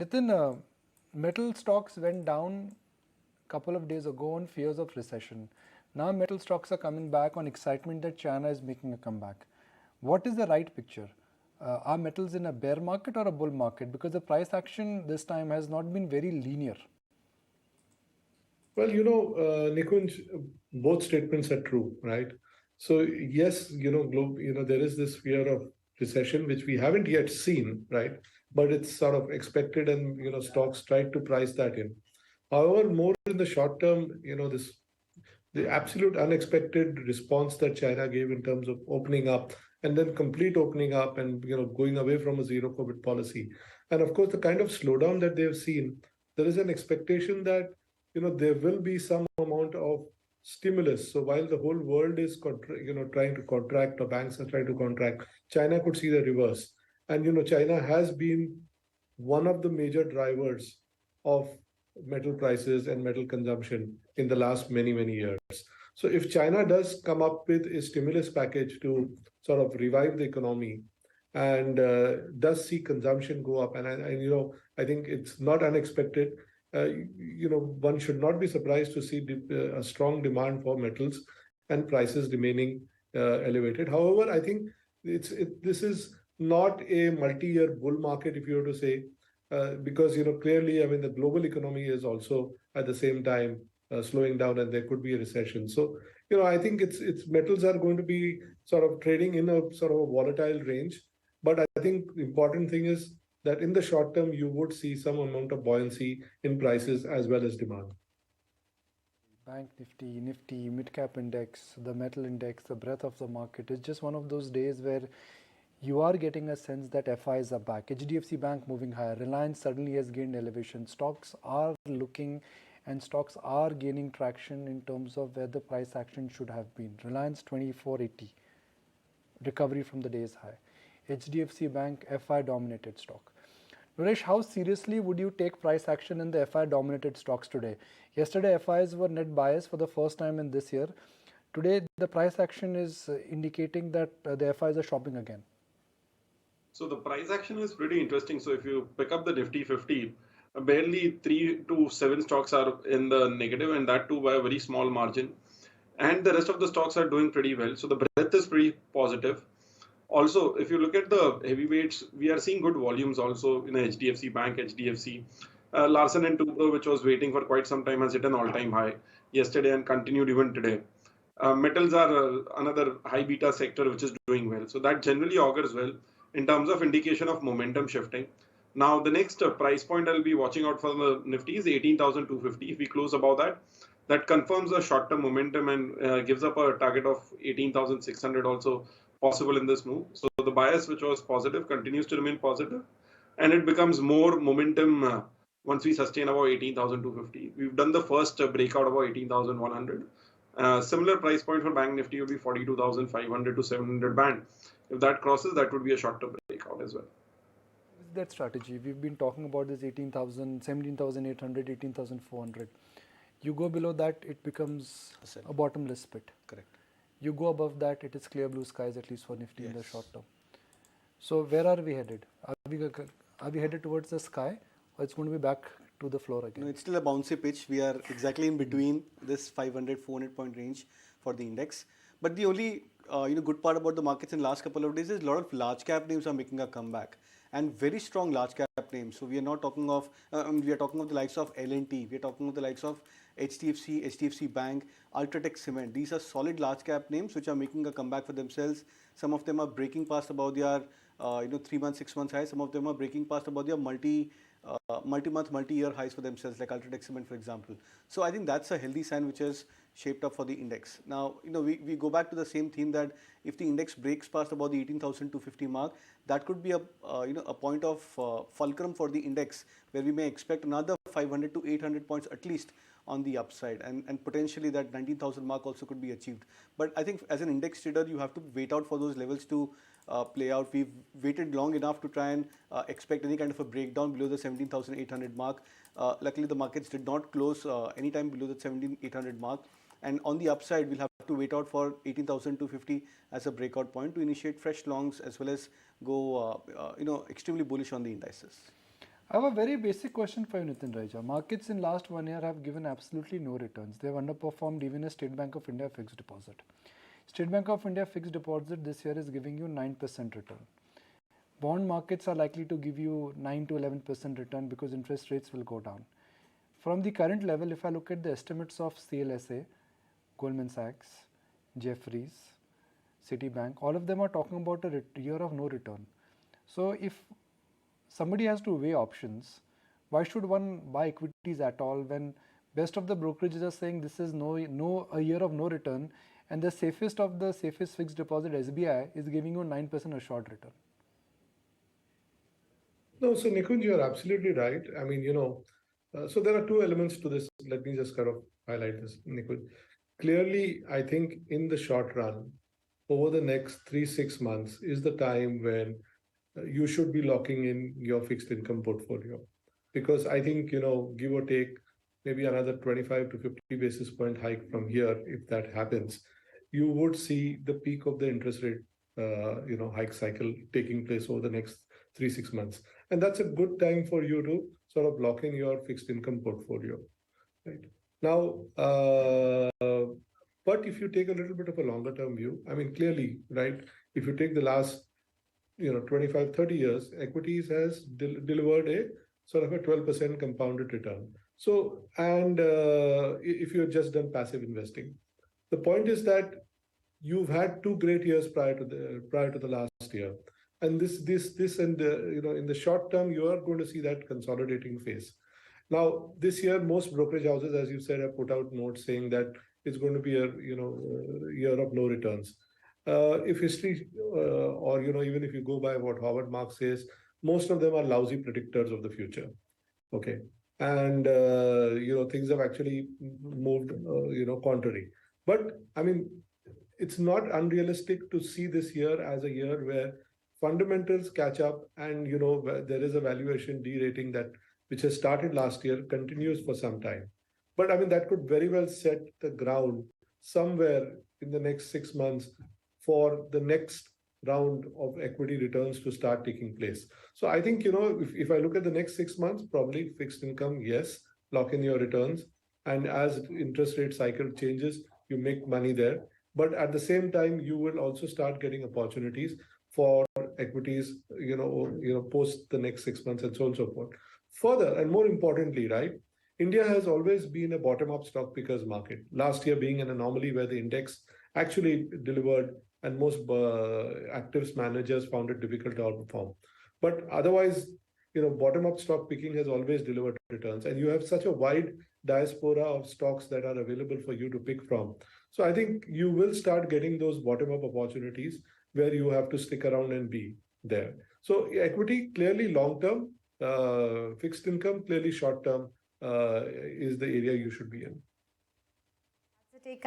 Nitin, metal stocks went down a couple of days ago on fears of recession. Now metal stocks are coming back on excitement that China is making a comeback. What is the right picture? Are metals in a bear market or a bull market? Because the price action this time has not been very linear. Well, Nikunj, both statements are true, right? So yes, there is this fear of recession, which we haven't yet seen, right? But it's sort of expected, and stocks try to price that in. However, more in the short term, the absolute unexpected response that China gave in terms of opening up and then complete opening up and going away from a zero COVID policy, and of course the kind of slowdown that they've seen, there is an expectation that there will be some amount of stimulus. So while the whole world is trying to contract, or banks are trying to contract, China could see the reverse, and China has been one of the major drivers of metal prices and metal consumption in the last many years. So if China does come up with a stimulus package to sort of revive the economy and does see consumption go up, and I think it's not unexpected. One should not be surprised to see a strong demand for metals and prices remaining elevated. However, I think this is not a multi-year bull market, if you were to say, because clearly, I mean, the global economy is also at the same time slowing down, and there could be a recession. So I think it's metals are going to be sort of trading in a sort of a volatile range. But I think the important thing is that in the short term, you would see some amount of buoyancy in prices as well as demand. Bank Nifty, mid-cap index, the metal index, the breadth of the market. It's just one of those days where you are getting a sense that FIs are back. HDFC Bank moving higher. Reliance suddenly has gained elevation. Stocks are looking and stocks are gaining traction in terms of where the price action should have been. Reliance 2480, recovery from the day's high. HDFC Bank, FI dominated stock. Naresh, how seriously would you take price action in the FI dominated stocks today? Yesterday FIs were net buyers for the first time in this year. Today the price action is indicating that the FIs are shopping again. So the price action is pretty interesting. So if you pick up the Nifty 50, barely 3 to 7 stocks are in the negative, and that too by a very small margin. And the rest of the stocks are doing pretty well. So the breadth is pretty positive. Also, if you look at the heavyweights, we are seeing good volumes also in HDFC Bank, HDFC. Larsen and Toubro, which was waiting for quite some time, has hit an all-time high yesterday and continued even today. Metals are another high beta sector which is doing well. So that generally augurs well in terms of indication of momentum shifting. Now, the next price point I'll be watching out for the Nifty is 18,250. If we close above that, that confirms a short-term momentum and gives up a target of 18,600 also possible in this move. So the bias, which was positive, continues to remain positive, and it becomes more momentum once we sustain about 18,250. We've done the first breakout about 18,100. Similar price point for Bank Nifty would be 42,500 to 700 band. If that crosses, that would be a short-term breakout as well. Is that strategy? We've been talking about this 18,000, 17,800, 18,400. You go below that, it becomes a bottomless pit. Correct. You go above that, it is clear blue skies, at least for Nifty in the short term. So where are we headed? Are we headed towards the sky, or it's going to be back to the floor again? No, it's still a bouncy pitch. We are exactly in between this 500, 400 point range for the index. But the only good part about the markets in the last couple of days is a lot of large cap names are making a comeback, and very strong large cap names. So we are not talking of, we are talking of the likes of L&T, we are talking of the likes of HDFC Bank, Ultratech Cement. These are solid large cap names which are making a comeback for themselves. Some of them are breaking past about their 3 months, 6 months highs. Some of them are breaking past about their multi-month, multi-year highs for themselves, like Ultratech Cement, for example. So I think that's a healthy sign which is shaped up for the index. Now, we go back to the same theme that if the index breaks past about the 18,250 mark, that could be a point of fulcrum for the index, where we may expect another 500 to 800 points at least on the upside, and potentially that 19,000 mark also could be achieved. But I think as an index trader, you have to wait out for those levels to play out. We've waited long enough to try and expect any kind of a breakdown below the 17,800 mark. Luckily, the markets did not close any time below the 17,800 mark. And on the upside, we'll have to wait out for 18,250 as a breakout point to initiate fresh longs, as well as go extremely bullish on the indices. I have a very basic question for you, Nitin Raheja. Markets in last 1 year have given absolutely no returns. They have underperformed even a State Bank of India fixed deposit. State Bank of India fixed deposit this year is giving you 9% return. Bond markets are likely to give you 9 to 11% return because interest rates will go down. From the current level, if I look at the estimates of CLSA, Goldman Sachs, Jefferies, Citibank, all of them are talking about a year of no return. So if somebody has to weigh options, why should one buy equities at all when best of the brokerages are saying this is a year of no return, and the safest of the safest fixed deposit SBI is giving you 9% assured return? No, so Nikunj, you're absolutely right. I mean, so there are two elements to this. Let me just kind of highlight this, Nikunj. Clearly, I think in the short run, over the next 3-6 months is the time when you should be locking in your fixed income portfolio. Because I think, give or take maybe another 25 to 50 basis point hike from here, if that happens, you would see the peak of the interest rate, hike cycle taking place over the next 3-6 months. And that's a good time for you to sort of lock in your fixed income portfolio, right? Now, but if you take a little bit of a longer term view, I mean, clearly, right, if you take the last 25, 30 years, equities has delivered a sort of a 12% compounded return. So, and if you have just done passive investing, the point is that you've had 2 great years prior to the last year, and this and in the short term you are going to see that consolidating phase. Now, this year most brokerage houses, as you said, have put out notes saying that it's going to be a year of no returns. If history or even if you go by what Howard Marks says, most of them are lousy predictors of the future. Okay, and things have actually moved contrary. But I mean, it's not unrealistic to see this year as a year where fundamentals catch up, and there is a valuation derating that which has started last year continues for some time. But I mean, that could very well set the ground somewhere in the next 6 months for the next round of equity returns to start taking place. So I think, if I look at the next 6 months, probably fixed income, yes, lock in your returns. And as interest rate cycle changes, you make money there. But at the same time, you will also start getting opportunities for equities, post the next 6 months and so on and so forth. Further, and more importantly, right, India has always been a bottom-up stock pickers market. Last year being an anomaly where the index actually delivered and most active managers found it difficult to outperform. But otherwise, bottom-up stock picking has always delivered returns, and you have such a wide diaspora of stocks that are available for you to pick from. So I think you will start getting those bottom-up opportunities where you have to stick around and be there. So equity, clearly long-term, fixed income, clearly short-term is the area you should be in. That's a take